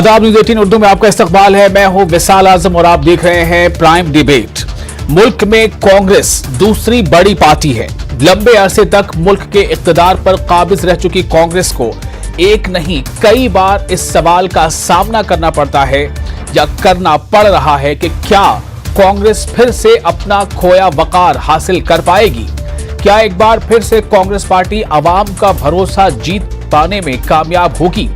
आदाब न्यूज़ 18 उर्दू में आपका इस्तकबाल है। मैं हूं विसाल आजम और आप देख रहे हैं प्राइम डिबेट। मुल्क में कांग्रेस दूसरी बड़ी पार्टी है। लंबे अरसे तक मुल्क के इख्तिदार पर काबिज रह चुकी कांग्रेस को एक नहीं कई बार इस सवाल का सामना करना पड़ता है या करना पड़ रहा है कि क्या कांग्रेस फिर से अपना खोया वकार हासिल कर पाएगी। क्या एक बार फिर से कांग्रेस पार्टी आवाम का भरोसा जीत पाने में कामयाब होगी।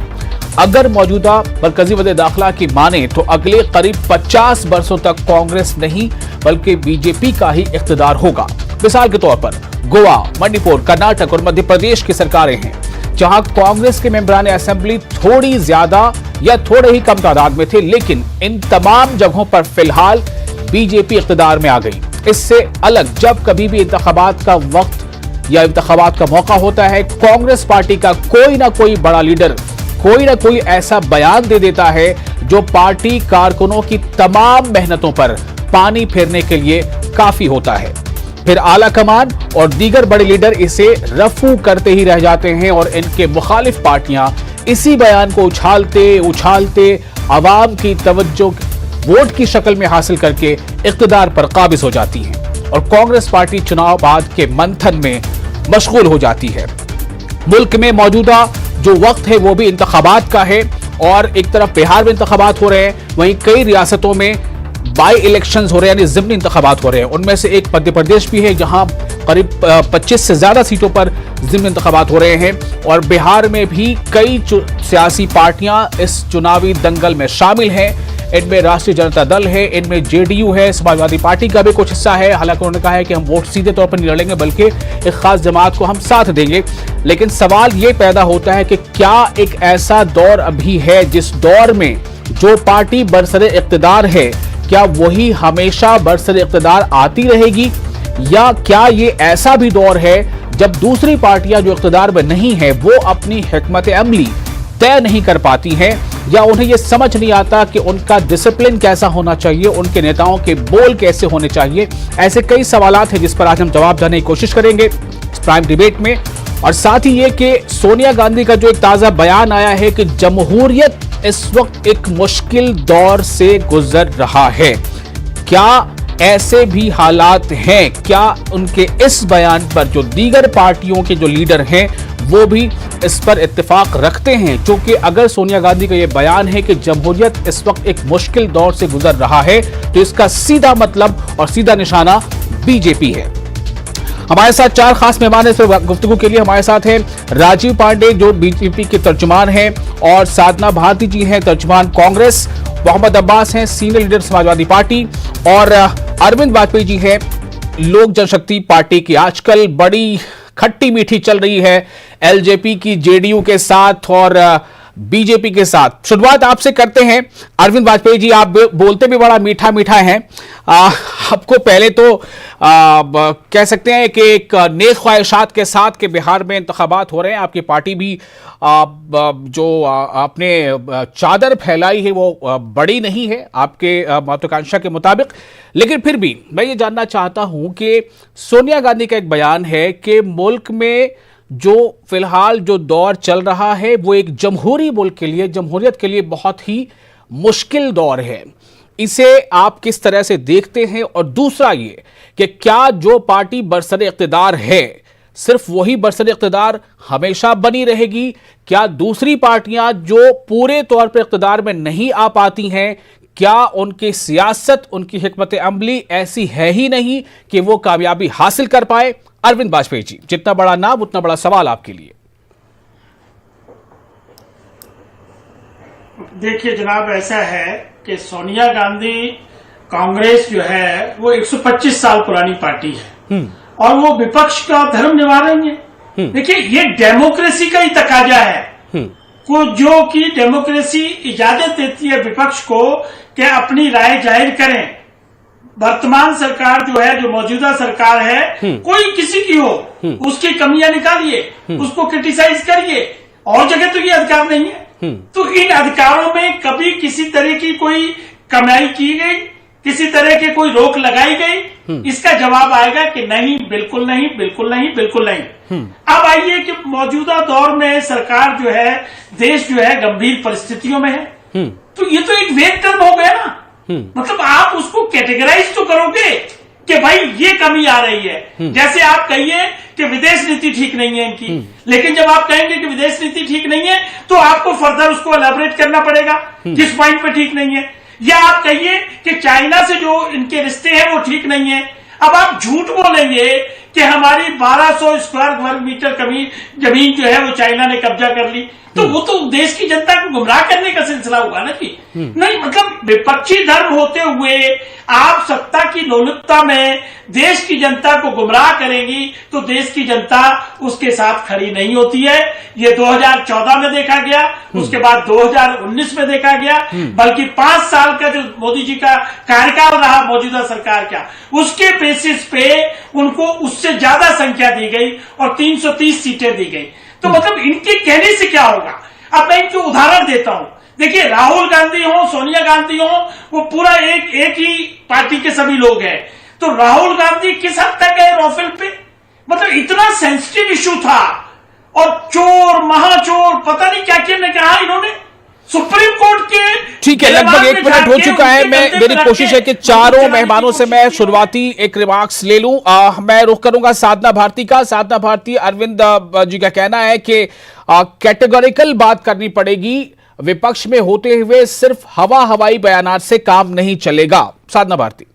अगर मौजूदा मरकजी वज़ीर दाखिला की माने तो अगले करीब 50 वर्षों तक कांग्रेस नहीं बल्कि बीजेपी का ही इख्तिदार होगा। मिसाल के तौर पर गोवा, मणिपुर, कर्नाटक और मध्य प्रदेश की सरकारें हैं जहां कांग्रेस के मेंबरान असेंबली थोड़ी ज्यादा या थोड़े ही कम तादाद में थे, लेकिन इन तमाम जगहों पर फिलहाल बीजेपी इख्तिदार में आ गई। इससे अलग जब कभी भी इंतखाबात का वक्त या इंतखाबात का मौका होता है, कांग्रेस पार्टी का कोई ना कोई बड़ा लीडर कोई ना कोई ऐसा बयान दे देता है जो पार्टी कारकुनों की तमाम मेहनतों पर पानी फेरने के लिए काफी होता है। फिर आला कमान और दीगर बड़े लीडर इसे रफू करते ही रह जाते हैं और इनके मुखालिफ पार्टियां इसी बयान को उछालते आवाम की तवज्जो वोट की शक्ल में हासिल करके इख्तिदार पर काबिज हो जाती हैं और कांग्रेस पार्टी चुनाव बाद के मंथन में मशगूल हो जाती है। मुल्क में मौजूदा जो वक्त है वो भी इंतखाबात का है और एक तरफ बिहार में इंतखाबात हो रहे हैं, वहीं कई रियासतों में बाई इलेक्शंस हो रहे हैं, यानी ज़िमनी इंतखाबात हो रहे हैं। उनमें से एक मध्य प्रदेश भी है जहां करीब 25 से ज्यादा सीटों पर ज़िमनी इंतखाबात हो रहे हैं और बिहार में भी कई सियासी पार्टियां इस चुनावी दंगल में शामिल हैं। इनमें राष्ट्रीय जनता दल है, इनमें जेडीयू है, समाजवादी पार्टी का भी कुछ हिस्सा है। हालांकि उन्होंने कहा है कि हम वोट सीधे तौर पर नहीं लड़ेंगे बल्कि एक खास जमात को हम साथ देंगे। लेकिन सवाल ये पैदा होता है कि क्या एक ऐसा दौर अभी है जिस दौर में जो पार्टी बरसरे इख्तिदार है क्या वही हमेशा बरसरे इख्तिदार आती रहेगी, या क्या ये ऐसा भी दौर है जब दूसरी पार्टियां जो इख्तिदार में नहीं है वो अपनी हिकमत अमली तय नहीं कर पाती हैं या उन्हें यह समझ नहीं आता कि उनका डिसिप्लिन कैसा होना चाहिए, उनके नेताओं के बोल कैसे होने चाहिए। ऐसे कई सवालात हैं जिस पर आज हम जवाब देने की कोशिश करेंगे इस प्राइम डिबेट में। और साथ ही ये कि सोनिया गांधी का जो एक ताजा बयान आया है कि जमहूरियत इस वक्त एक मुश्किल दौर से गुजर रहा है, क्या ऐसे भी हालात हैं? क्या उनके इस बयान पर जो दीगर पार्टियों के जो लीडर हैं वो भी इस पर इत्तेफाक रखते हैं? क्योंकि अगर सोनिया गांधी का यह बयान है कि जमहूरियत इस वक्त एक मुश्किल दौर से गुजर रहा है तो इसका सीधा मतलब और सीधा निशाना बीजेपी है। हमारे साथ चार खास मेहमान इस गुफ्तगू के लिए हमारे साथ हैं राजीव पांडे जो बीजेपी के तर्जुमान हैं, और साधना भारती जी हैं तर्जुमान कांग्रेस, मोहम्मद अब्बास हैं सीनियर लीडर समाजवादी पार्टी, और अरविंद वाजपेयी जी हैं लोक जनशक्ति पार्टी की। आजकल बड़ी खट्टी मीठी चल रही है एलजेपी की जेडीयू के साथ और बीजेपी के साथ। शुरुआत आपसे करते हैं अरविंद वाजपेयी जी, आप बोलते भी बड़ा मीठा मीठा हैं। आपको पहले तो कह सकते हैं कि एक नेक ख्वाहिशात के साथ के बिहार में इंतखाबात हो रहे हैं, आपकी पार्टी भी जो आपने चादर फैलाई है वो बड़ी नहीं है आपके महत्वाकांक्षा के मुताबिक। लेकिन फिर भी मैं ये जानना चाहता हूं कि सोनिया गांधी का एक बयान है कि मुल्क में जो फिलहाल जो दौर चल रहा है वो एक जमहूरी मुल्क के लिए, जमहूरियत के लिए बहुत ही मुश्किल दौर है। इसे आप किस तरह से देखते हैं? और दूसरा ये कि क्या जो पार्टी बरसरे इख्तिदार है सिर्फ वही बरसरे इख्तिदार हमेशा बनी रहेगी? क्या दूसरी पार्टियां जो पूरे तौर पर इख्तिदार में नहीं आ पाती हैं, क्या उनकी सियासत, उनकी हिकमत अमली ऐसी है ही नहीं कि वो कामयाबी हासिल कर पाए? अरविंद वाजपेयी जी, जितना बड़ा नाम उतना बड़ा सवाल आपके लिए। देखिए जनाब, ऐसा है कि सोनिया गांधी कांग्रेस जो है वो 125 साल पुरानी पार्टी है और वो विपक्ष का धर्म निभा रही है। देखिए ये डेमोक्रेसी का ही तकाजा है को जो कि डेमोक्रेसी इजाजत देती है विपक्ष को कि अपनी राय जाहिर करें। वर्तमान सरकार जो है, जो मौजूदा सरकार है, कोई किसी की हो उसकी कमियां निकालिए, उसको क्रिटिसाइज करिए, और जगह तो ये अधिकार नहीं है। तो इन अधिकारों में कभी किसी तरह की कोई कमाई की गई, किसी तरह की कोई रोक लगाई गई? इसका जवाब आएगा कि नहीं, बिल्कुल नहीं, बिल्कुल नहीं, बिल्कुल नहीं। अब आइए कि मौजूदा दौर में सरकार जो है, देश जो है गंभीर परिस्थितियों में है। तो ये तो एक वेग टर्म हो गया ना। मतलब आप उसको कैटेगराइज तो करोगे कि भाई ये कमी आ रही है। जैसे आप कहिए कि विदेश नीति ठीक नहीं है इनकी, लेकिन जब आप कहेंगे कि विदेश नीति ठीक नहीं है तो आपको फर्दर उसको एलैबोरेट करना पड़ेगा किस पॉइंट पे ठीक नहीं है। या आप कहिए कि चाइना से जो इनके रिश्ते हैं वो ठीक नहीं है। अब आप झूठ बोलेंगे कि हमारी 1200 स्क्वायर वर्ग मीटर जमीन जो है वो चाइना ने कब्जा कर ली, तो वो तो देश की जनता को गुमराह करने का सिलसिला हुआ ना जी। नहीं, मतलब विपक्षी धर्म होते हुए आप सत्ता की लोलुपता में देश की जनता को गुमराह करेंगी तो देश की जनता उसके साथ खड़ी नहीं होती है। ये 2014 में देखा गया, उसके बाद 2019 में देखा गया, बल्कि 5 साल का जो मोदी जी का कार्यकाल रहा मौजूदा सरकार का, उसके बेसिस पे उनको उससे ज्यादा संख्या दी गई और 330 सीटें दी गई। तो मतलब इनके कहने से क्या होगा। अब मैं इनके उदाहरण देता हूं। देखिए, राहुल गांधी हो, सोनिया गांधी हो, वो पूरा एक ही पार्टी के सभी लोग हैं। तो राहुल गांधी किस हद तक गए राफेल पे, मतलब इतना सेंसिटिव इशू था और चोर महाचोर पता नहीं क्या क्या ने कहा इन्होंने सुप्रीम कोर्ट के। ठीक है, लगभग 1 मिनट हो चुका है। मेरी कोशिश है कि चारों मेहमानों से मैं शुरुआती एक रिमार्क्स ले लूं। मैं रुख करूंगा साधना भारती का। साधना भारती, अरविंद जी का कहना है कि कैटेगोरिकल बात करनी पड़ेगी, विपक्ष में होते हुए सिर्फ हवाई बयानात से काम नहीं चलेगा। साधना भारती।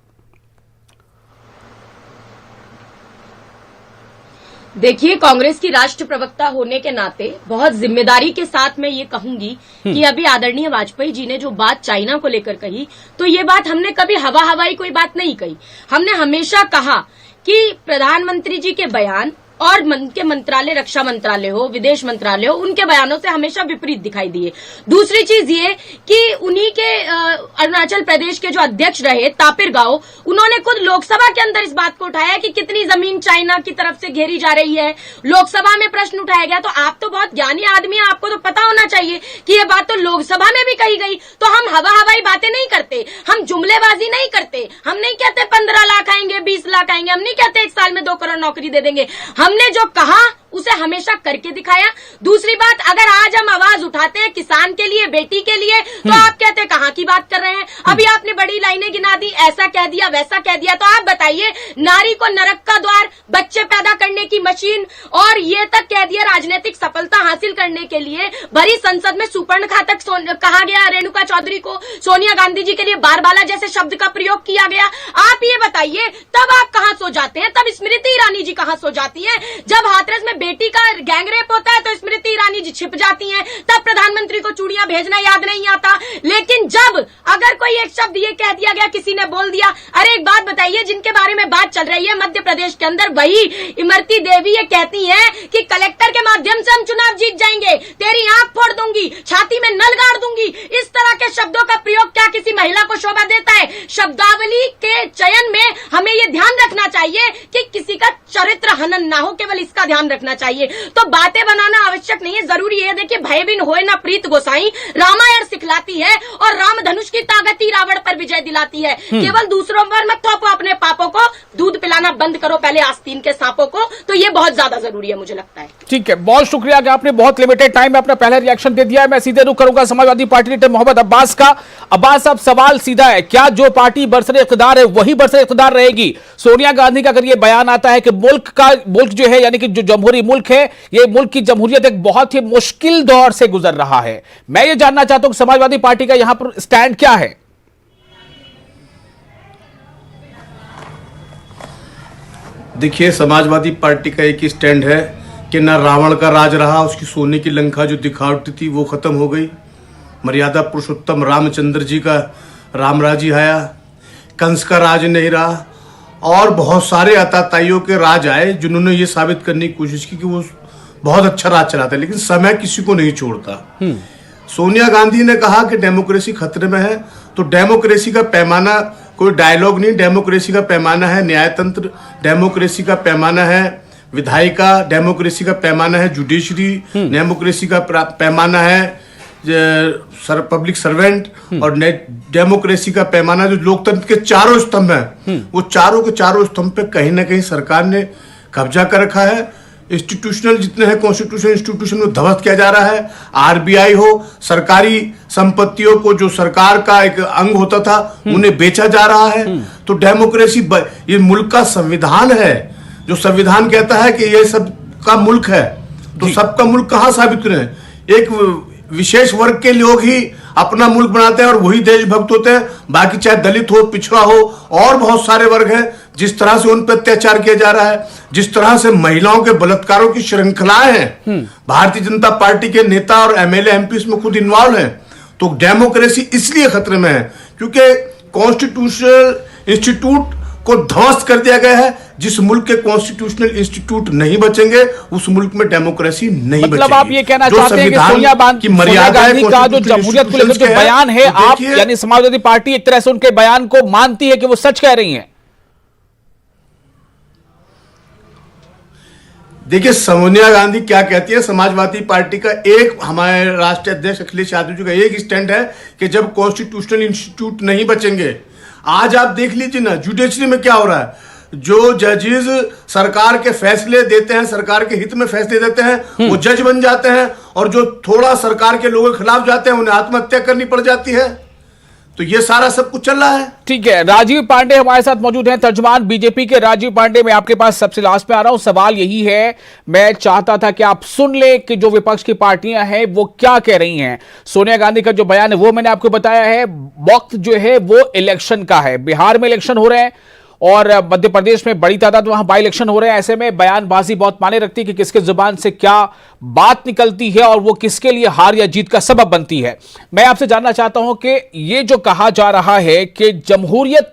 देखिए, कांग्रेस की राष्ट्र प्रवक्ता होने के नाते बहुत जिम्मेदारी के साथ मैं ये कहूंगी कि अभी आदरणीय वाजपेयी जी ने जो बात चाइना को लेकर कही, तो ये बात हमने कभी हवाई कोई बात नहीं कही। हमने हमेशा कहा कि प्रधानमंत्री जी के बयान और के मंत्रालय, रक्षा मंत्रालय हो, विदेश मंत्रालय हो, उनके बयानों से हमेशा विपरीत दिखाई दिए। दूसरी चीज ये कि उन्हीं के अरुणाचल प्रदेश के जो अध्यक्ष रहे तापिर गाओ, उन्होंने खुद लोकसभा के अंदर इस बात को उठाया कि कितनी जमीन चाइना की तरफ से घेरी जा रही है। लोकसभा में प्रश्न उठाया गया। तो आप तो बहुत ज्ञानी आदमी हैं, आपको तो पता होना चाहिए कि ये बात तो लोकसभा में भी कही गई। तो हम हवाई बातें नहीं करते, हम जुमलेबाजी नहीं करते। हम नहीं कहते 15 लाख आएंगे, 20 लाख आएंगे। हम नहीं कहते 1 साल में 2 करोड़ नौकरी दे देंगे। हमने जो कहा उसे हमेशा करके दिखाया। दूसरी बात, अगर आज हम आवाज उठाते हैं किसान के लिए, बेटी के लिए, तो आप कहते हैं कहां की बात कर रहे हैं। अभी आपने बड़ी लाइनें गिना दी, ऐसा कह दिया, वैसा कह दिया। तो आप बताइए, नारी को नरक का द्वार, बच्चे पैदा करने की मशीन, और ये तक कह दिया राजनीतिक सफलता हासिल करने के लिए भरी संसद में सुपर्णखा तक कहा गया रेणुका चौधरी को। सोनिया गांधी जी के लिए बारबाला जैसे शब्द का प्रयोग किया गया। आप ये बताइए, तब आप कहां सो जाते हैं? तब स्मृति ईरानी जी कहां सो जाती है? जब हाथरस में बेटी का गैंगरेप होता है तो स्मृति ईरानी जी छिप जाती हैं। तब प्रधानमंत्री को चूड़ियां भेजना याद नहीं आता। लेकिन जब अगर कोई एक शब्द ये कह दिया गया, किसी ने बोल दिया, अरे एक बात बताइए, जिनके बारे में बात चल रही है मध्य प्रदेश के अंदर, वही इमरती देवी ये कहती हैं कि कलेक्टर के माध्यम से हम चुनाव जीत जाएंगे, तेरी आंख फोड़ दूंगी, छाती में नल गाड़ दूंगी। इस तरह के शब्दों का प्रयोग क्या किसी महिला को शोभा देता है? शब्दावली के चयन में हमें ये ध्यान रखना चाहिए कि किसी का चरित्र हनन ना हो, केवल इसका ध्यान रखना चाहिए। तो बातें बनाना आवश्यक नहीं है, जरूरी है। देखिए, भय बिन होए ना प्रीत गोसाई रामायण सिखलाती है और रामधनुष की ताकत ही रावण पर विजय दिलाती है। केवल दूसरों पर मत थोपो अपने पापों को, दूध पिलाना बंद करो पहले आस्तीन के सांपों को। तो ये बहुत ज्यादा जरूरी है, मुझे लगता है। ठीक है, बहुत शुक्रिया कि आपने बहुत लिमिटेड टाइम में अपना पहला रिएक्शन दे दिया है। मैं सीधे रुख करूंगा समाजवादी पार्टी लीडर मोहम्मद अब्बास का। अब्बास साहब, सवाल सीधा है, क्या जो पार्टी बरसरे इख्तियार है वही बरसरे इख्तियार रहेगी? सोनिया गांधी का अगर ये बयान आता है कि मुल्क जो है, यानी कि जो जमहूरी मुल्क है, ये मुल्क की जमहूरियत एक बहुत ही मुश्किल दौर से गुजर रहा है, मैं ये जानना चाहता हूं कि समाजवादी पार्टी का यहां पर स्टैंड क्या है? देखिए, समाजवादी पार्टी का एक ही स्टैंड है कि न रावण का राज रहा, उसकी सोने की लंका जो दिखावटी थी वो खत्म हो गई। मर्यादा पुरुषोत्तम रामचंद्र जी का रामराज ही आया, कंस का राज नहीं रहा, और बहुत सारे आताताइयों के राज आए जिन्होंने ये साबित करने की कोशिश की कि वो बहुत अच्छा राज चलाता है, लेकिन समय किसी को नहीं छोड़ता। सोनिया गांधी ने कहा कि डेमोक्रेसी खतरे में है, तो डेमोक्रेसी का पैमाना कोई डायलॉग नहीं, डेमोक्रेसी का पैमाना है न्यायतंत्र, डेमोक्रेसी का पैमाना है विधायिका, डेमोक्रेसी का पैमाना है जुडिशरी, डेमोक्रेसी का पैमाना है पब्लिक सर्वेंट, और डेमोक्रेसी का पैमाना जो लोकतंत्र के चारों स्तंभ हैं, वो चारों के चारों स्तंभ पे कहीं ना कहीं सरकार ने कब्जा कर रखा है। इंस्टीट्यूशनल जितने हैं कॉन्स्टिट्यूशनल इंस्टीट्यूशन में ध्वस्त किया जा रहा है। आरबीआई हो, सरकारी संपत्तियों को जो सरकार का एक अंग होता था उन्हें बेचा जा रहा है। तो डेमोक्रेसी, ये मुल्क का संविधान है, जो संविधान कहता है कि ये सब का मुल्क है, तो सबका मुल्क कहां साबित करें? एक विशेष वर्ग के लोग ही अपना मुल्क बनाते हैं और वही देशभक्त होते हैं। बाकी चाहे दलित हो, पिछड़ा हो, और बहुत सारे वर्ग हैं, जिस तरह से उन पर अत्याचार किया जा रहा है, जिस तरह से महिलाओं के बलात्कारों की श्रृंखलाएं हैं, भारतीय जनता पार्टी के नेता और एमएलए एमपी इसमें खुद इन्वॉल्व हैं। तो डेमोक्रेसी इसलिए खतरे में है क्योंकि कॉन्स्टिट्यूशनल इंस्टीट्यूट को ध्वस्त कर दिया गया है। जिस मुल्क के कॉन्स्टिट्यूशनल इंस्टीट्यूट नहीं बचेंगे, उस मुल्क में डेमोक्रेसी नहीं मतलब बचेगी। आप ये कहना चाहते हैं कि सोनिया गांधी का जो जमहूरियत को लेकर जो बयान है, आप यानी समाजवादी पार्टी एक तरह से उनके बयान को मानती है कि वो सच कह रही हैं? देखिए, सोनिया गांधी क्या कहती है, समाजवादी पार्टी का एक, हमारे राष्ट्रीय अध्यक्ष अखिलेश यादव जी का एक स्टैंड है कि जब कॉन्स्टिट्यूशनल इंस्टीट्यूट नहीं बचेंगे। आज आप देख लीजिए ना, जुडिशरी में क्या हो रहा है। जो जजेस सरकार के फैसले देते हैं, सरकार के हित में फैसले देते हैं, वो जज बन जाते हैं, और जो थोड़ा सरकार के लोगों के खिलाफ जाते हैं उन्हें आत्महत्या करनी पड़ जाती है। तो ये सारा सब कुछ चल रहा है। ठीक है, राजीव पांडे हमारे साथ मौजूद हैं, तर्जुमान बीजेपी के। राजीव पांडे, मैं आपके पास सबसे लास्ट में आ रहा हूं। सवाल यही है, मैं चाहता था कि आप सुन ले कि जो विपक्ष की पार्टियां हैं वो क्या कह रही हैं। सोनिया गांधी का जो बयान है वो मैंने आपको बताया है। वक्त जो है वो इलेक्शन का है, बिहार में इलेक्शन हो रहे हैं और मध्य प्रदेश में बड़ी तादाद वहां बाई इलेक्शन हो रहे हैं। ऐसे में बयानबाजी बहुत मायने रखती है कि किसके जुबान से क्या बात निकलती है और वो किसके लिए हार या जीत का सबब बनती है। मैं आपसे जानना चाहता हूं कि ये जो कहा जा रहा है कि जमहूरियत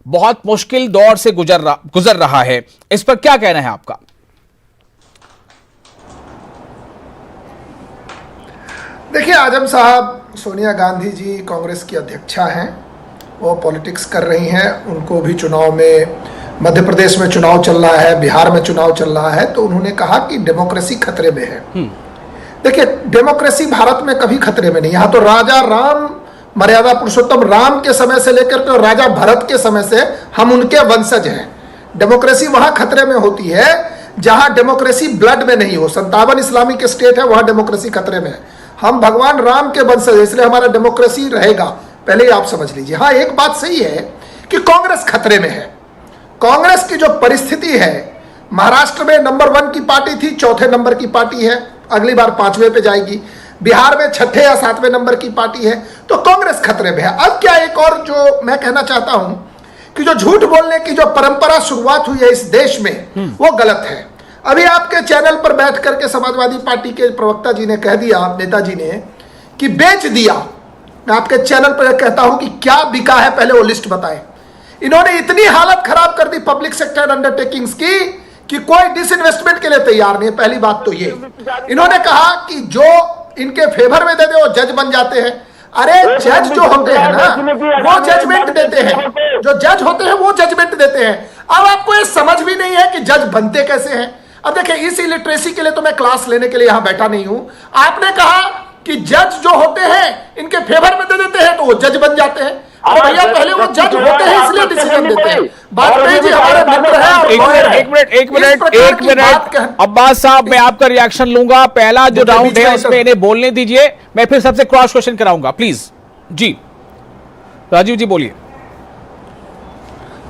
बहुत मुश्किल दौर से गुजर रहा है, इस पर क्या कहना है आपका? देखिए, आजम साहब, सोनिया गांधी जी कांग्रेस की अध्यक्षा हैं, वो पॉलिटिक्स कर रही हैं। उनको भी चुनाव में, मध्य प्रदेश में चुनाव चल रहा है, बिहार में चुनाव चल रहा है, तो उन्होंने कहा कि डेमोक्रेसी खतरे में है। देखिए, डेमोक्रेसी भारत में कभी खतरे में नहीं। यहाँ तो राजा राम, मर्यादा पुरुषोत्तम राम के समय से लेकर के राजा भरत के समय से हम उनके वंशज हैं। डेमोक्रेसी वहां खतरे में होती है जहां डेमोक्रेसी ब्लड में नहीं हो। 57 इस्लामिक स्टेट है, वहां डेमोक्रेसी खतरे में है। हम भगवान राम के वंशज, इसलिए हमारा डेमोक्रेसी रहेगा। पहले ही आप समझ लीजिए। हाँ, एक बात सही है कि कांग्रेस खतरे में है। कांग्रेस की जो परिस्थिति है, महाराष्ट्र में नंबर 1 की पार्टी थी, 4थे नंबर की पार्टी है, अगली बार 5वें पे जाएगी। बिहार में 6ठे या 7वें नंबर की पार्टी है, तो कांग्रेस खतरे में है। अब क्या, एक और जो मैं कहना चाहता हूं कि जो झूठ बोलने की जो परंपरा शुरुआत हुई है इस देश में, वो गलत है। अभी आपके चैनल पर बैठ करके समाजवादी पार्टी के प्रवक्ता जी ने कह दिया, नेताजी ने, कि बेच दिया। मैं आपके चैनल पर कहता हूं कि क्या बिका है, पहले वो लिस्ट बताएं। इन्होंने इतनी हालत खराब कर दी पब्लिक सेक्टर अंडरटेकिंग्स की कि कोई डिसइन्वेस्टमेंट के लिए तैयार नहीं है। पहली बात तो ये, इन्होंने कहा कि जो इनके फेवर में दे दे वो जज बन जाते हैं। अरे जज जो होते हैं ना, वो जजमेंट देते हैं। जो जज होते हैं वो जजमेंट देते हैं। अब आपको ये समझ भी नहीं है कि जज बनते कैसे हैं। अब देखिए, इस इलिटरेसी के लिए तो मैं क्लास लेने के लिए यहां बैठा नहीं हूं। आपने कहा कि जज जो होते हैं इनके फेवर में दे देते हैं तो वो जज बन जाते हैं। अब भैया, पहले वो जज होते हैं इसलिए डिसीजन देते हैं। वाजपेयी जी हमारे मित्र हैं। एक मिनट अब्बास साहब, मैं आपका रिएक्शन लूंगा। पहला जो राउंड है उसमें इन्हें बोलने दीजिए, मैं फिर सबसे क्रॉस क्वेश्चन कराऊंगा, प्लीज। जी राजीव जी बोलिए।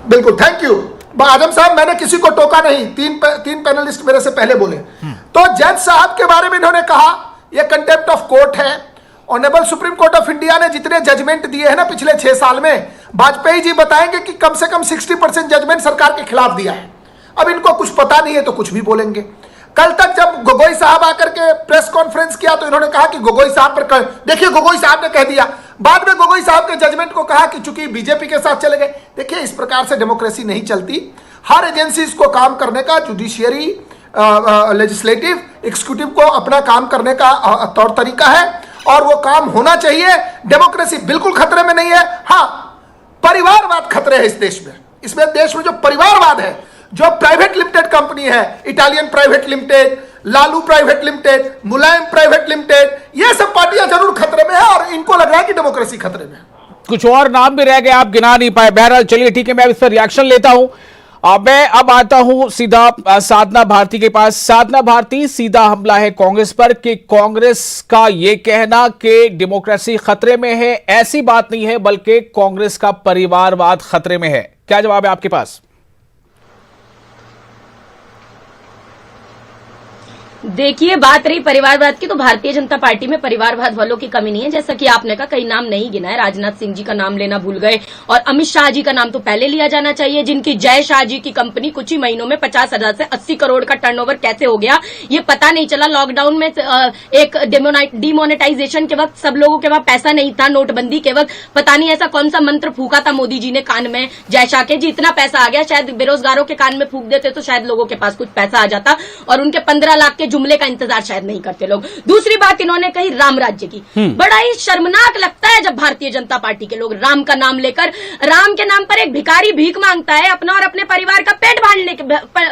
बिल्कुल, थैंक यू। आजम साहब, मैंने किसी को टोका नहीं। तीन पैनलिस्ट मेरे से पहले बोले। तो जज साहब के बारे में इन्होंने कहा यह कंटेम्प्ट ऑफ कोर्ट है। Honourable supreme court of India ने जितने जजमेंट दिए हैं ना पिछले 6 साल में, वाजपेयी जी बताएंगे कि कम से कम 60% जजमेंट सरकार के खिलाफ दिया है। अब इनको कुछ पता नहीं है तो कुछ भी बोलेंगे। कल तक जब गोगोई साहब आकर के प्रेस कॉन्फ्रेंस किया तो इन्होंने कहा कि गोगोई साहब पर, देखिए गोगोई साहब ने कह दिया। बाद में गोगोई साहब के जजमेंट को कहा कि चूंकि बीजेपी के साथ चले गए। देखिए, इस प्रकार से डेमोक्रेसी नहीं चलती। हर एजेंसीज को काम करने का, जुडिशियरी, लेजिस्लेटिव, एग्जीक्यूटिव को अपना काम करने का तौर तरीका है और वो काम होना चाहिए। डेमोक्रेसी बिल्कुल खतरे में नहीं है। हाँ, परिवारवाद खतरे है इस देश में। इसमें देश में जो परिवारवाद है, जो प्राइवेट लिमिटेड कंपनी है, Italian private limited, Lalu private limited, Mulayam private limited, ये सब पार्टियां जरूर खतरे में है और इनको लग रहा है कि डेमोक्रेसी खतरे में है। कुछ और नाम भी रह गए, आप गिना नहीं पाए। बहरहाल चलिए ठीक है, मैं इस पर रिएक्शन लेता हूं। मैं अब आता हूं सीधा साधना भारती के पास। साधना भारती, सीधा हमला है कांग्रेस पर कि कांग्रेस का यह कहना कि डेमोक्रेसी खतरे में है, ऐसी बात नहीं है, बल्कि कांग्रेस का परिवारवाद खतरे में है। क्या जवाब है आपके पास? देखिए, बात रही परिवारवाद की, तो भारतीय जनता पार्टी में परिवारवाद वालों की कमी नहीं है। जैसा कि आपने कहा, कई नाम नहीं गिना है, राजनाथ सिंह जी का नाम लेना भूल गए, और अमित शाह जी का नाम तो पहले लिया जाना चाहिए, जिनकी जय शाह जी की कंपनी कुछ ही महीनों में 50,000 से 80 करोड़ का टर्नओवर कैसे हो गया, ये पता नहीं चला। लॉकडाउन में एक डिमोनेटाइजेशन के वक्त सब लोगों के पास पैसा नहीं था, नोटबंदी के वक्त पता नहीं ऐसा कौन सा मंत्र फूका था मोदी जी ने कान में जय शाह के, जी इतना पैसा आ गया, शायद बेरोजगारों के कान में फूक देते तो शायद लोगों के पास कुछ पैसा आ जाता, और उनके 15 लाख के जुमले का इंतजार शायद नहीं करते लोग। दूसरी बात इन्होंने कही राम राज्य की। बड़ा ही शर्मनाक लगता है जब भारतीय जनता पार्टी के लोग राम का नाम लेकर, राम के नाम पर एक भिखारी भीख मांगता है अपना और अपने परिवार का पेट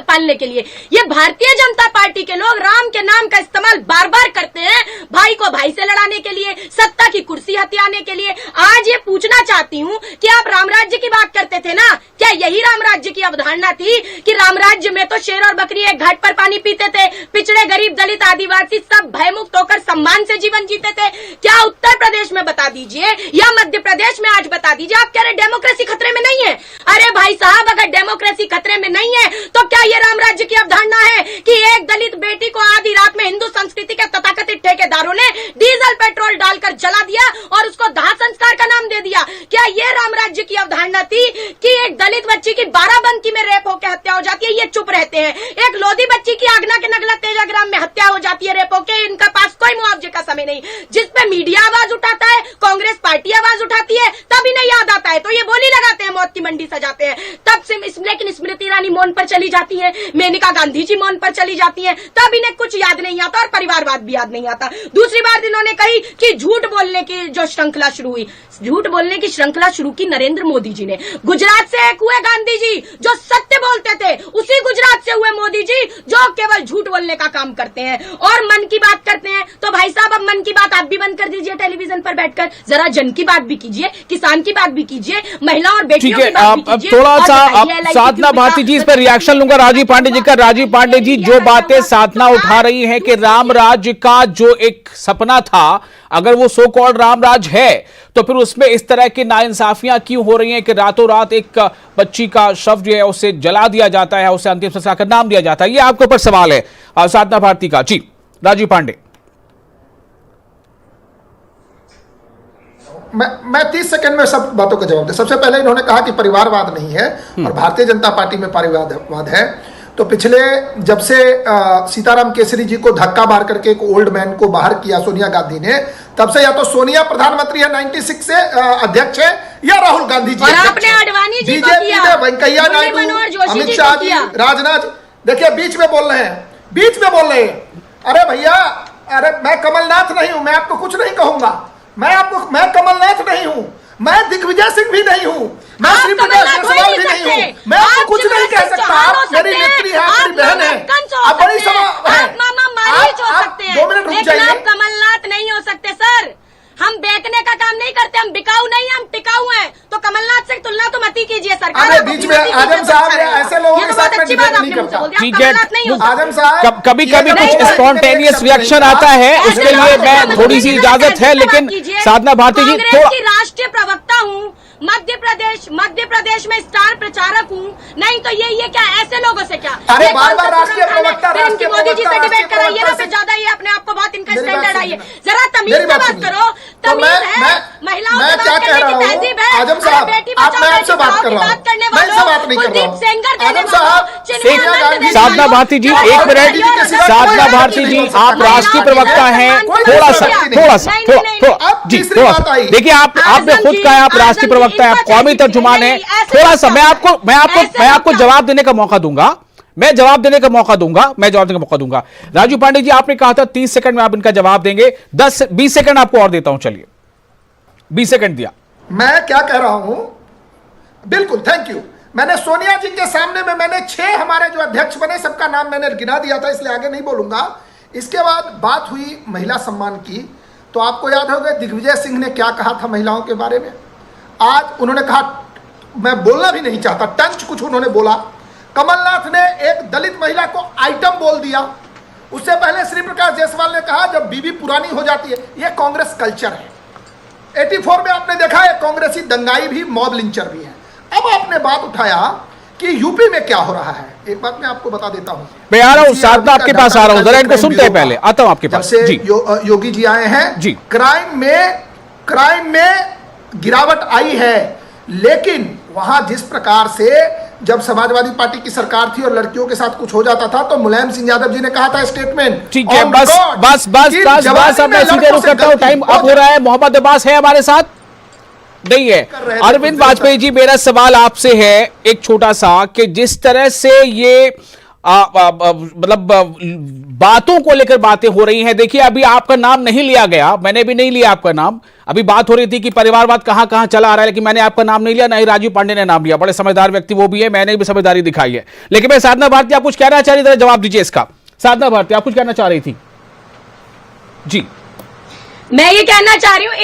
पालने के लिए। ये भारतीय जनता पार्टी के लोग राम के नाम का इस्तेमाल बार बार करते हैं, भाई को भाई से लड़ाने के लिए, सत्ता की कुर्सी हथियाने के लिए। आज ये पूछना चाहती हूं कि आप राम राज्य की बात करते थे ना, क्या यही राम राज्य की अवधारणा थी कि राम राज्य में तो शेर और बकरी एक घाट पर पानी पीते थे, पिछड़े गरीब दलित आदिवासी सब भयमुक्त होकर सम्मान से जीवन जीते थे? क्या उत्तर प्रदेश में बता दीजिए या मध्य प्रदेश में आज बता दीजिए। आप कह रहे डेमोक्रेसी खतरे में नहीं है। अरे भाई साहब, अगर डेमोक्रेसी खतरे में नहीं है तो क्या ये राम राज्य की अवधारणा है कि एक दलित बेटी को आधी रात में हिंदू संस्कृति के तथाकथित ठेकेदारों ने डीजल पेट्रोल डालकर जला दिया और उसको दाह संस्कार का नाम दे दिया? क्या ये राम राज्य की अवधारणा थी कि एक दलित बच्ची की बाराबंकी में रेप होकर हत्या हो जाती है, ये चुप रहते हैं? एक लोधी बच्ची की आगना के नगला तेजाग्राम में हत्या हो जाती है रेप होकर, इनका पास कोई मुआवजे का समय नहीं। जिस पे मीडिया आवाज उठाता है, कांग्रेस पार्टी आवाज उठाती है, तब इन्हें याद आता है तो ये बोली लगाते हैं, मौत की मंडी सजाते हैं। तब से लेकिन स्मृति ईरानी मौन पर चली जाती है, मेनका गांधी जी मौन पर चली जाती है, तब इन्हें कुछ याद नहीं आता और परिवारवाद भी याद नहीं आता। दूसरी बात इन्होंने कही कि झूठ बोलने की जो श्रृंखला शुरू हुई, झूठ बोलने की श्रृंखला शुरू की नरेंद्र मोदी जी ने। गुजरात से एक हुए गांधी जी जो सत्य बोलते थे, उसी गुजरात से हुए मोदी जी जो केवल झूठ बोलने का काम करते हैं और मन की बात करते हैं। तो भाई साहब, अब मन की बात आप भी बंद कर दीजिए टेलीविजन पर बैठकर, जरा जन की बात भी कीजिए, किसान की बात भी कीजिए, महिला और बेटियों की बात भी कीजिए। थोड़ा सा साधना भारती जी इस पर रिएक्शन लूंगा राजीव पांडे जी का। राजीव पांडे जी, जो बातें साधना उठा रही हैं कि राम राज्य का जो एक सपना था, अगर वो सो कॉल्ड राम राज है, तो फिर उसमें इस तरह की नाइंसाफियां क्यों हो रही हैं कि रातों रात एक बच्ची का शव जो है उसे जला दिया जाता है, उसे अंतिम संस्कार का नाम दिया जाता है? ये आपके ऊपर सवाल है साधना भारती का। जी राजीव पांडे। मैं 30 सेकंड में सब बातों का जवाब दे। सबसे पहले इन्होंने कहा कि परिवारवाद नहीं है और भारतीय जनता पार्टी में परिवारवाद है। तो पिछले जब से सीताराम केसरी जी को धक्का मार करके एक ओल्ड मैन को बाहर किया सोनिया गांधी ने, तब से या तो सोनिया प्रधानमंत्री है 96 से अध्यक्ष है, या राहुल गांधी जी, बीजेपी ने वेंकैया नायडू, अमित शाह जी, राजनाथ। देखिए बीच में बोल रहे हैं, अरे भैया, अरे मैं कमलनाथ नहीं हूं, मैं आपको कुछ नहीं कहूंगा, मैं कमलनाथ नहीं हूं, मैं दिग्विजय सिंह भी नहीं हूं, मैं श्रीप्रकाश जायसवाल भी नहीं हूं, मैं आपको कुछ नहीं कह सकता। आप मेरी नेत्री है, आप मेरी बहन है, आप बड़ी सभा है, आप 2 मिनट रुक जाइए। आप कमलनाथ नहीं हो सकते सर, हम बेचने का काम नहीं करते, हम बिकाऊ नहीं, हम टिकाऊ हैं। तो कमलनाथ से तुलना तो मत ही कीजिए सरकार। बीच में आजम साहब ऐसे लोगों के साथ में डिबेट नहीं करता। ठीक है, आजम साहब कभी कभी कुछ स्पॉन्टेनियस रिएक्शन आता है, उसके लिए मैं थोड़ी सी इजाजत है, लेकिन साधना भारती जी कांग्रेस की राष्ट्रीय प्रवक्ता हूँ, मध्य प्रदेश में स्टार प्रचारक हूँ, नहीं तो ये क्या ऐसे लोगों से क्या? अरे बार-बार राष्ट्रीय प्रवक्ता मोदी जी से डिबेट कराइए ना, फिर ज्यादा ये अपने आप को बहुत इनका स्टैंडर्ड आइए, जरा तमीज से बात करो। तमीज है, महिलाओं से बात करने की तहजीब है। आजम साहब, मैं आपसे बात कर रहा हूँ, मैं इससे बात नहीं कर रहा हूँ। आजम साहब, साधना भारती जी एक मिनट, साधना भारती जी आप राष्ट्रीय प्रवक्ता हैं, थोड़ा सा जी थोड़ा सा देखिए, आपने खुद कहा आप राष्ट्रीय प्रवक्ता है, आप कौमी तर्जुमान है, थोड़ा सा मैं आपको जवाब देने का मौका दूंगा, मैं जवाब देने का मौका दूंगा। राजीव पांडे जी, आपने कहा था 30 सेकंड में आप इनका जवाब देंगे, 20 सेकंड आपको और देता हूं, चलिए 20 सेकंड दिया। मैं क्या कह रहा हूं, बिल्कुल थैंक यू। मैंने सोनिया जी के सामने में मैंने 6 हमारे जो अध्यक्ष बने सबका नाम मैंने गिना दिया था, इसलिए आगे नहीं बोलूंगा। इसके बाद बात हुई महिला सम्मान की, तो आपको याद होगा दिग्विजय सिंह ने क्या कहा था महिलाओं के बारे में। आज उन्होंने कहा, मैं बोलना भी नहीं चाहता, टंच कुछ उन्होंने बोला, कमलनाथ ने एक दलित महिला को आइटम बोल दिया। उससे पहले श्री प्रकाश जायसवाल ने कहा जब बीवी पुरानी हो जाती है। यह कांग्रेस कल्चर है। 84 में आपने देखा है कांग्रेसी दंगाई भी, मॉब लिंचर भी है। अब आपने बात उठाया कि यूपी में क्या हो रहा है। एक बात मैं आपको बता देता हूं, मैं आ रहा हूं, साधना आपके पास आ रहा हूं, जरा इनको सुनते हैं, पहले आता हूं आपके पास। जब से जी योगी जी आए हैं जी, क्राइम में गिरावट आई है, लेकिन वहां जिस प्रकार से जब समाजवादी पार्टी की सरकार थी और लड़कियों के साथ कुछ हो जाता था तो मुलायम सिंह यादव जी ने कहा था स्टेटमेंट। ठीक है, बस अब मैं सीधे रुक करता हूं, टाइम अप हो रहा है। मोहम्मद अब्बास है हमारे साथ नहीं है। अरविंद वाजपेयी जी, मेरा सवाल आपसे है एक छोटा सा, कि जिस तरह से ये मतलब बातों को लेकर बातें हो रही हैं, देखिए अभी आपका नाम नहीं लिया गया, मैंने भी नहीं लिया आपका नाम। अभी बात हो रही थी कि परिवारवाद कहां कहां चला आ रहा है, लेकिन मैंने आपका नाम नहीं लिया, ना ही राजीव पांडे ने नाम लिया। बड़े समझदार व्यक्ति वो भी है, मैंने भी समझदारी दिखाई है। लेकिन मैं साधना भारती, आप कुछ कहना चाह रही थी, जवाब दीजिए इसका। साधना भारती, आप कुछ कहना चाह रही थी? जी, मैं ये कहना चाह रही हूँ,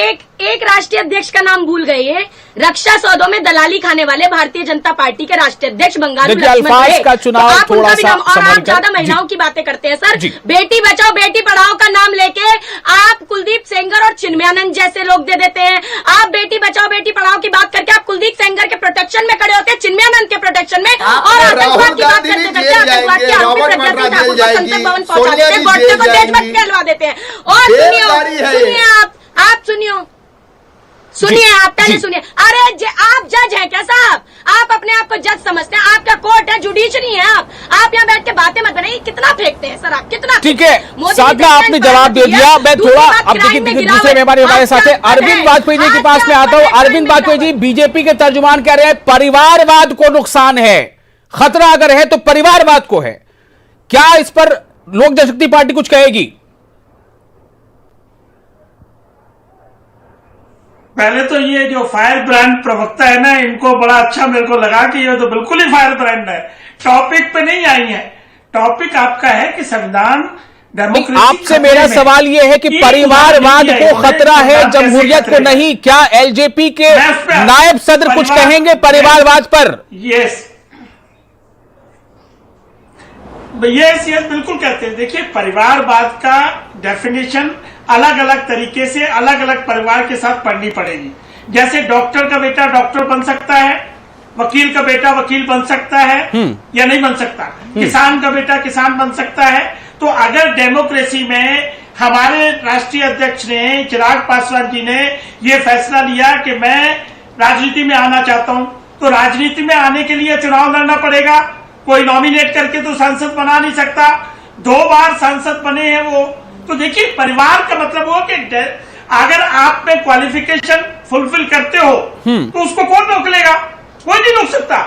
एक राष्ट्रीय अध्यक्ष का नाम भूल गए ये, रक्षा सौदों में दलाली खाने वाले भारतीय जनता पार्टी के राष्ट्रीय अध्यक्ष बंगारू अल्फाज का चुनाव तो आप थोड़ा उनका भी नाम, और आप ज्यादा जी, महिलाओं की बातें करते हैं सर। बेटी बचाओ बेटी पढ़ाओ का नाम लेके आप कुलदीप सेंगर और चिन्मयानंद जैसे लोग दे देते हैं। आप बेटी बचाओ बेटी पढ़ाओ की बात करके आप कुलदीप सेंगर के प्रोटेक्शन में खड़े होते हैं, चिन्मयानंद के प्रोटेक्शन में, और आतंकवाद की बात करते करते आतंकवाद के आरोपी प्रज्ञा ठाकुर को संसद भवन पहुंचा देते हैं, गोडसे को देशभक्त कहलवा देते हैं। और आप सुनिए, आप पहले सुनिए। अरे आप जज हैं क्या साहब? आप अपने आप को जज समझते हैं? आपका कोर्ट है, जुडिशरी है आप यहाँ बैठ के बातें मत बनाइए। कितना फेंकते हैं सर आप, कितना? ठीक है साधना, आपने जवाब दे दिया। मैं थोड़ा अब दूसरे मेहमान हमारे साथ है, अरविंद वाजपेयी जी के पास में आता हूँ। अरविंद वाजपेयी जी, बीजेपी के तर्जुमान कह रहे हैं परिवारवाद को नुकसान है, खतरा अगर है तो परिवारवाद को है। क्या इस पर लोक जनशक्ति पार्टी कुछ कहेगी? पहले तो ये जो फायर ब्रांड प्रवक्ता है ना, इनको बड़ा अच्छा मेरे को लगा कि ये तो बिल्कुल ही फायर ब्रांड है। टॉपिक पे नहीं आई है। टॉपिक आपका है कि संविधान डेमोक्रेसी। आपसे मेरा सवाल ये है कि परिवारवाद को खतरा है, जमहूरियत को नहीं। क्या एलजेपी के नायब सदर कुछ कहेंगे परिवारवाद पर? यस, बिल्कुल कहते हैं। देखिए, परिवारवाद का डेफिनेशन अलग अलग तरीके से अलग अलग परिवार के साथ पढ़नी पड़ेगी। जैसे डॉक्टर का बेटा डॉक्टर बन सकता है, वकील का बेटा वकील बन सकता है या नहीं बन सकता, किसान का बेटा किसान बन सकता है। तो अगर डेमोक्रेसी में हमारे राष्ट्रीय अध्यक्ष ने, चिराग पासवान जी ने ये फैसला लिया कि मैं राजनीति में आना चाहता हूं, तो राजनीति में आने के लिए चुनाव लड़ना पड़ेगा। कोई नॉमिनेट करके तो सांसद बना नहीं सकता। 2 बार सांसद बने हैं वो। तो देखिए, परिवार का मतलब वो कि अगर आप में क्वालिफिकेशन फुलफिल करते हो तो उसको कौन रोक लेगा? कोई नहीं रोक सकता।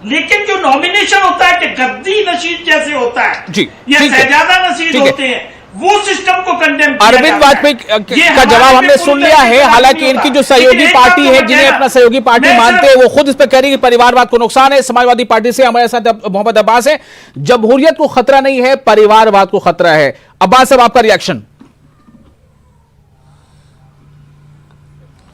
लेकिन जो नॉमिनेशन होता है कि गद्दी नशीद जैसे होता है या शहजादा नशीद होते हैं, वो सिस्टम को कंडेम किया। अरविंद वाजपेयी का जवाब हमने सुन लिया है। हालांकि इनकी जो सहयोगी पार्टी है, जिन्हें अपना सहयोगी पार्टी मानते हैं, वो खुद इस पर कह रही है कि परिवारवाद को नुकसान है। समाजवादी पार्टी से हमारे साथ मोहम्मद अब्बास है। जमहूरियत को खतरा नहीं है, परिवारवाद को खतरा है। अब्बास साहब, आपका रिएक्शन?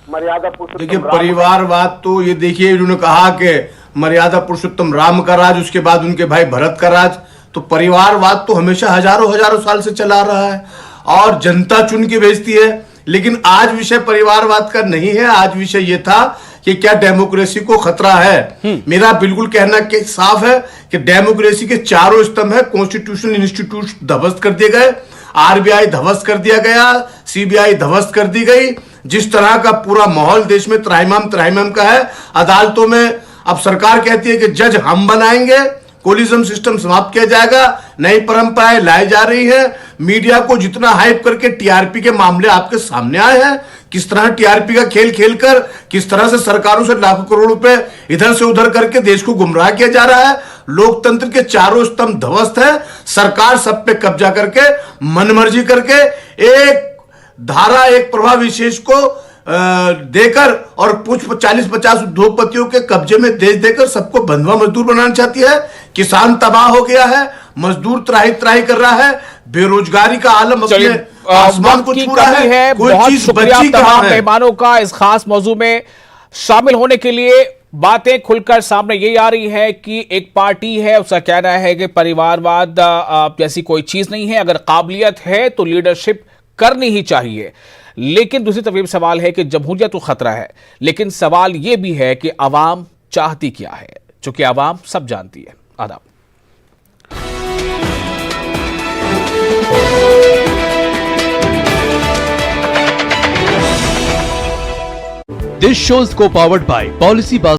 मर्यादा पुरुषोत्तम, देखिए परिवारवाद तो ये देखिए, उन्होंने कहा कि मर्यादा पुरुषोत्तम राम का राज, उसके बाद उनके भाई भरत का राज। तो परिवारवाद तो हमेशा हजारों साल से चला रहा है और जनता चुन के भेजती है। लेकिन आज विषय परिवारवाद का नहीं है। आज विषय यह था कि क्या डेमोक्रेसी को खतरा है। मेरा बिल्कुल कहना के साफ है कि डेमोक्रेसी के चारों स्तंभ है। कॉन्स्टिट्यूशनल इंस्टीट्यूट ध्वस्त कर दिए गए, आरबीआई ध्वस्त कर दिया गया, सीबीआई ध्वस्त कर दी गई। जिस तरह का पूरा माहौल देश में त्राहिमाम का है। अदालतों में अब सरकार कहती है कि जज हम बनाएंगे, कोलिज्म सिस्टम समाप्त किया जाएगा, नई परंपराएं लाई जा रही है। मीडिया को जितना हाइप करके टीआरपी के मामले आपके सामने आए हैं, किस तरह टीआरपी का खेल खेलकर किस तरह से सरकारों से लाखों करोड़ रुपए इधर से उधर करके देश को गुमराह किया जा रहा है। लोकतंत्र के चारों स्तंभ ध्वस्त है। सरकार सब पे कब्जा करके मनमर्जी करके एक धारा, एक प्रभाव विशेष को देकर और कुछ 40-50 उद्योगपतियों के कब्जे में देश देकर सबको बंधुआ मजदूर बनाना चाहती है। किसान तबाह हो गया है, मजदूर त्राही कर रहा है, बेरोजगारी का आलम अपने आसमान को छू रहा है। बहुत शुक्रिया तमाम मेहमानों का इस खास मौजू में शामिल होने के लिए। बातें खुलकर सामने ये आ रही है कि एक पार्टी है, उसका कहना है कि परिवारवाद जैसी कोई चीज नहीं है, अगर काबिलियत है तो लीडरशिप करनी ही चाहिए। लेकिन दूसरी तरफ सवाल है कि जमहूरियत तो खतरा है, लेकिन सवाल यह भी है कि आवाम चाहती क्या है, चूंकि आवाम सब जानती है। आदाब। This show is co-powered by Policy Buzz.